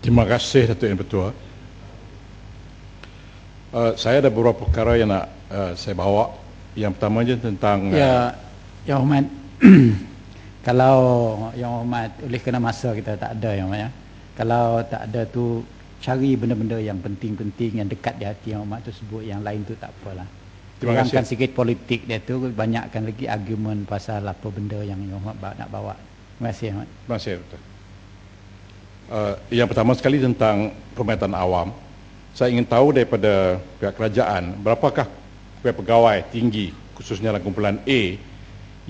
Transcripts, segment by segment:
Terima kasih Datuk Yang Bertuah. Saya ada beberapa perkara yang nak saya bawa. Yang pertamanya tentang Yang Hormat, kalau Yang Hormat oleh kerana masa kita tak ada Yang Hormat, kalau tak ada tu cari benda-benda yang penting-penting yang dekat di hati Yang Hormat tu sebut, yang lain tu tak apalah. Kurangkan sikit politik dia tu, banyakkan lagi argumen pasal apa benda yang Yang Hormat nak bawa. Terima kasih Yang Hormat. Terima kasih. Yang pertama sekali tentang perkhidmatan awam. Saya ingin tahu daripada pihak kerajaan berapakah pegawai tinggi khususnya dalam kumpulan A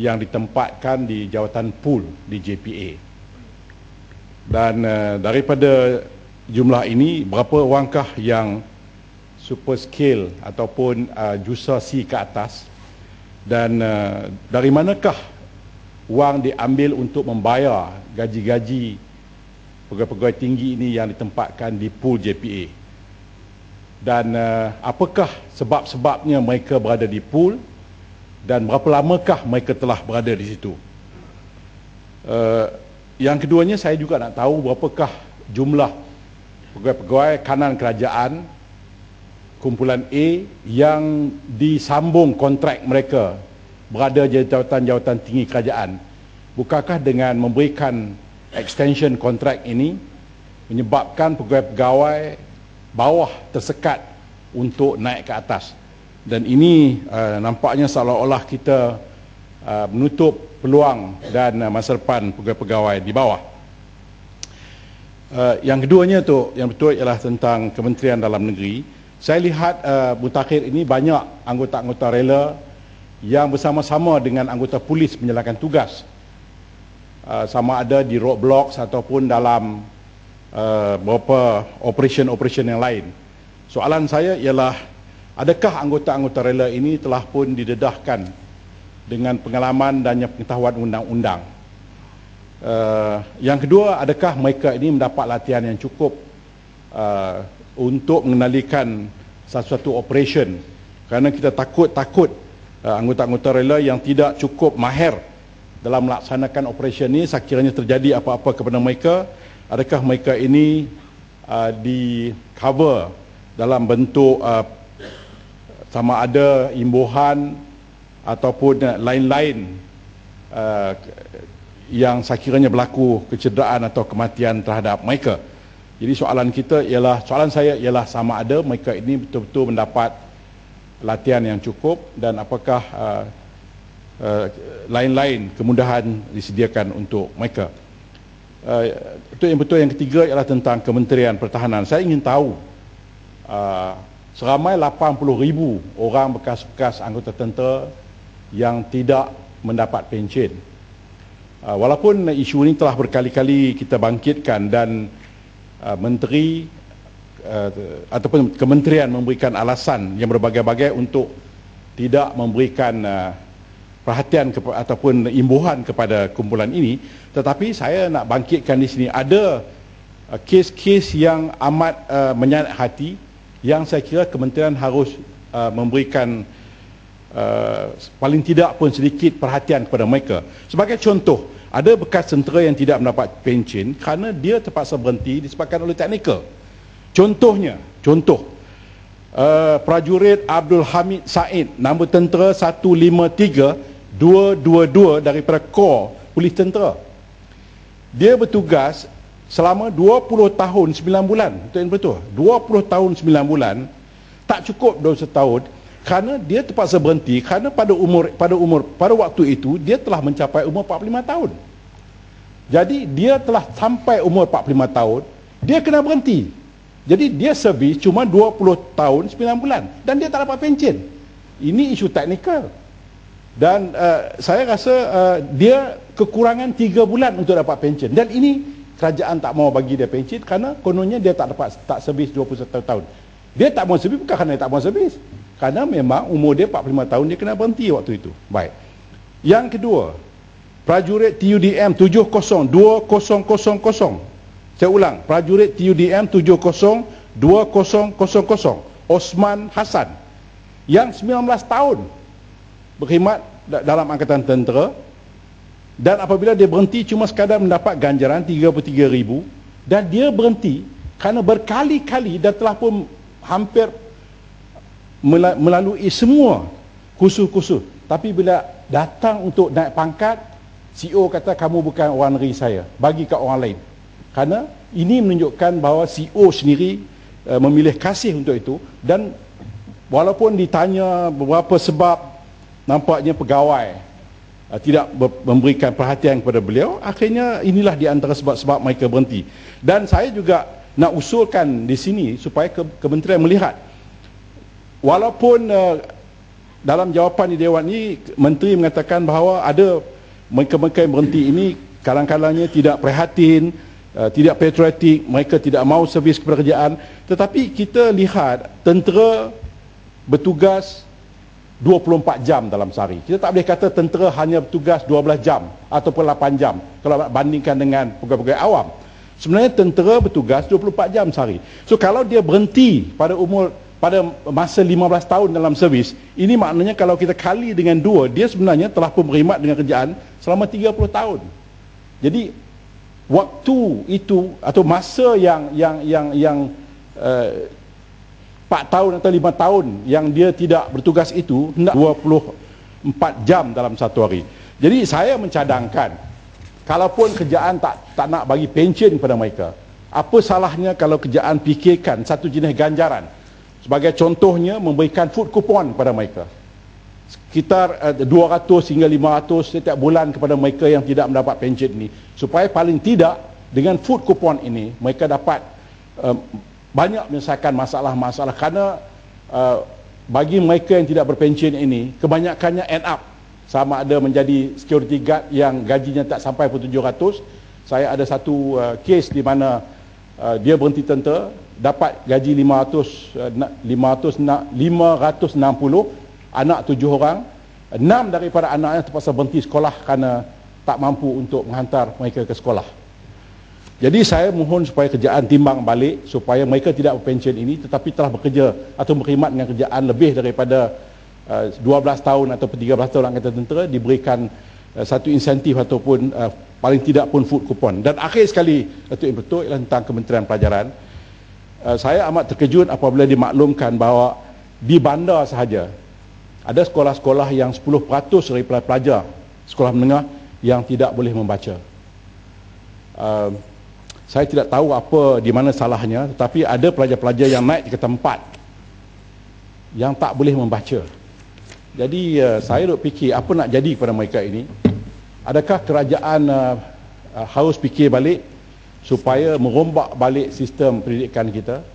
yang ditempatkan di jawatan pool di JPA. Dan daripada jumlah ini, berapa wangkah yang super scale ataupun jusa C ke atas, dan dari manakah wang diambil untuk membayar gaji-gaji pegawai-pegawai tinggi ini yang ditempatkan di pool JPA, dan apakah sebab-sebabnya mereka berada di pool dan berapa lamakah mereka telah berada di situ. Yang keduanya, saya juga nak tahu berapakah jumlah pegawai-pegawai kanan kerajaan kumpulan A yang disambung kontrak mereka berada di jawatan-jawatan tinggi kerajaan. Bukankah dengan memberikan extension kontrak ini menyebabkan pegawai-pegawai bawah tersekat untuk naik ke atas, dan ini nampaknya seolah-olah kita menutup peluang dan masa depan pegawai-pegawai di bawah. Yang keduanya tu yang betul ialah tentang Kementerian Dalam Negeri. Saya lihat mutakhir ini banyak anggota-anggota rela yang bersama-sama dengan anggota polis menjalankan tugas, sama ada di roadblocks ataupun dalam beberapa operation-operation yang lain. Soalan saya ialah, adakah anggota-anggota rela ini telah pun didedahkan dengan pengalaman dan pengetahuan undang-undang? Yang kedua, adakah mereka ini mendapat latihan yang cukup untuk mengendalikan satu-satu operation? Kerana kita takut anggota-anggota rela yang tidak cukup mahir dalam melaksanakan operation ini, sekiranya terjadi apa-apa kepada mereka, adakah mereka ini di cover dalam bentuk sama ada imbuhan ataupun lain-lain yang sekiranya berlaku kecederaan atau kematian terhadap mereka. Jadi soalan saya ialah sama ada mereka ini betul-betul mendapat latihan yang cukup, dan apakah lain-lain kemudahan disediakan untuk mereka. Itu yang betul. Yang ketiga ialah tentang Kementerian Pertahanan. Saya ingin tahu seramai 80,000 orang bekas-bekas anggota tentera yang tidak mendapat pencen. Walaupun isu ini telah berkali-kali kita bangkitkan dan menteri ataupun kementerian memberikan alasan yang berbagai-bagai untuk tidak memberikan perhatian ataupun imbuhan kepada kumpulan ini, tetapi saya nak bangkitkan di sini ada kes-kes yang amat menyayat hati yang saya kira kementerian harus memberikan paling tidak pun sedikit perhatian kepada mereka. Sebagai contoh, ada bekas tentera yang tidak mendapat pencen kerana dia terpaksa berhenti disebabkan oleh teknikal. Contoh prajurit Abdul Hamid Said, nombor tentera 153222 daripada Kor Polis Tentera. Dia bertugas selama 20 tahun 9 bulan. Betul? 20 tahun 9 bulan, tak cukup 21 tahun, kerana dia terpaksa berhenti kerana pada waktu itu dia telah mencapai umur 45 tahun. Jadi dia telah sampai umur 45 tahun, dia kena berhenti. Jadi dia servis cuma 20 tahun 9 bulan dan dia tak dapat pencen. Ini isu teknikal. Dan saya rasa dia kekurangan 3 bulan untuk dapat pencen, dan ini kerajaan tak mau bagi dia pencen kerana kononnya dia tak servis 21 tahun. Dia tak mau servis bukan kerana dia tak mau servis, kerana memang umur dia 45 tahun, dia kena berhenti waktu itu. Baik. Yang kedua, prajurit TUDM 702000. Saya ulang, prajurit TUDM 702000 Osman Hassan yang 19 tahun berkhidmat dalam angkatan tentera, dan apabila dia berhenti cuma sekadar mendapat ganjaran 33,000, dan dia berhenti Kerana berkali-kali dan telah pun hampir melalui semua kursus-kursus, tapi bila datang untuk naik pangkat, CEO kata kamu bukan orang negeri saya, bagi kat orang lain. Kerana ini menunjukkan bahawa CEO sendiri memilih kasih untuk itu, dan walaupun ditanya beberapa sebab, nampaknya pegawai tidak memberikan perhatian kepada beliau. Akhirnya inilah di antara sebab-sebab mereka berhenti. Dan saya juga nak usulkan di sini supaya kementerian melihat, walaupun dalam jawapan di Dewan ini menteri mengatakan bahawa ada mereka-mereka yang berhenti ini kadang-kadangnya tidak prihatin, tidak patriotik, mereka tidak mahu servis kepada kerajaan. Tetapi kita lihat tentera bertugas 24 jam dalam sehari. Kita tak boleh kata tentera hanya bertugas 12 jam ataupun 8 jam kalau bandingkan dengan pegawai-pegawai awam. Sebenarnya tentera bertugas 24 jam sehari. So kalau dia berhenti pada masa 15 tahun dalam servis, ini maknanya kalau kita kali dengan 2, dia sebenarnya telah pun berkhidmat dengan kerajaan selama 30 tahun. Jadi waktu itu atau masa yang 4 tahun atau 5 tahun yang dia tidak bertugas itu hendak 24 jam dalam satu hari. Jadi saya mencadangkan, kalaupun kerajaan tak nak bagi pensyen kepada mereka, apa salahnya kalau kerajaan fikirkan satu jenis ganjaran. Sebagai contohnya, memberikan food coupon kepada mereka. Sekitar 200 hingga 500 setiap bulan kepada mereka yang tidak mendapat pensyen ini. Supaya paling tidak dengan food coupon ini, mereka dapat banyak menyelesaikan masalah-masalah. Kerana bagi mereka yang tidak berpensyen ini, kebanyakannya end up sama ada menjadi security guard yang gajinya tak sampai pun 700. Saya ada satu kes di mana dia berhenti tentera, dapat gaji 560, anak 7 orang, 6 daripada anaknya terpaksa berhenti sekolah kerana tak mampu untuk menghantar mereka ke sekolah. Jadi saya mohon supaya kerajaan timbang balik supaya mereka tidak berpensyen ini tetapi telah bekerja atau berkhidmat dengan kerajaan lebih daripada 12 tahun atau 13 tahun angkatan tentera, diberikan satu insentif ataupun paling tidak pun food coupon. Dan akhir sekali, Datuk Yang Betul, ialah tentang Kementerian Pelajaran. Saya amat terkejut apabila dimaklumkan bahawa di bandar sahaja ada sekolah-sekolah yang 10% daripada pelajar sekolah menengah yang tidak boleh membaca. Saya tidak tahu apa di mana salahnya, tetapi ada pelajar-pelajar yang naik ke tempat yang tak boleh membaca. Jadi saya duk fikir apa nak jadi kepada mereka ini. Adakah kerajaan harus fikir balik supaya merombak balik sistem pendidikan kita?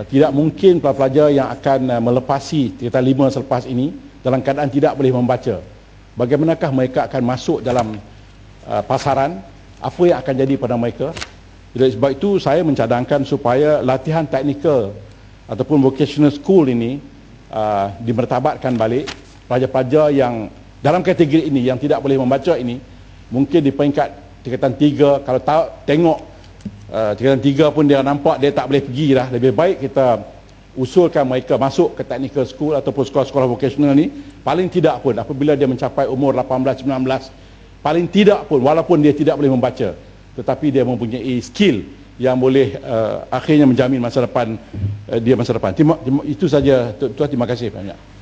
Tidak mungkin pelajar-pelajar yang akan melepasi tingkatan 5 selepas ini dalam keadaan tidak boleh membaca. Bagaimanakah mereka akan masuk dalam pasaran? Apa yang akan jadi pada mereka? Jadi sebab itu saya mencadangkan supaya latihan teknikal ataupun vocational school ini dimertabatkan balik. Pelajar-pelajar yang dalam kategori ini yang tidak boleh membaca ini, mungkin di peringkat tingkatan 3, kalau tengok tingkatan 3 pun dia nampak dia tak boleh pergi dah. Lebih baik kita usulkan mereka masuk ke technical school ataupun sekolah-sekolah vocational ni, paling tidak pun apabila dia mencapai umur 18-19, paling tidak pun walaupun dia tidak boleh membaca, tetapi dia mempunyai skill yang boleh akhirnya menjamin masa depan dia masa depan. Itu saja Tuan, terima kasih banyak.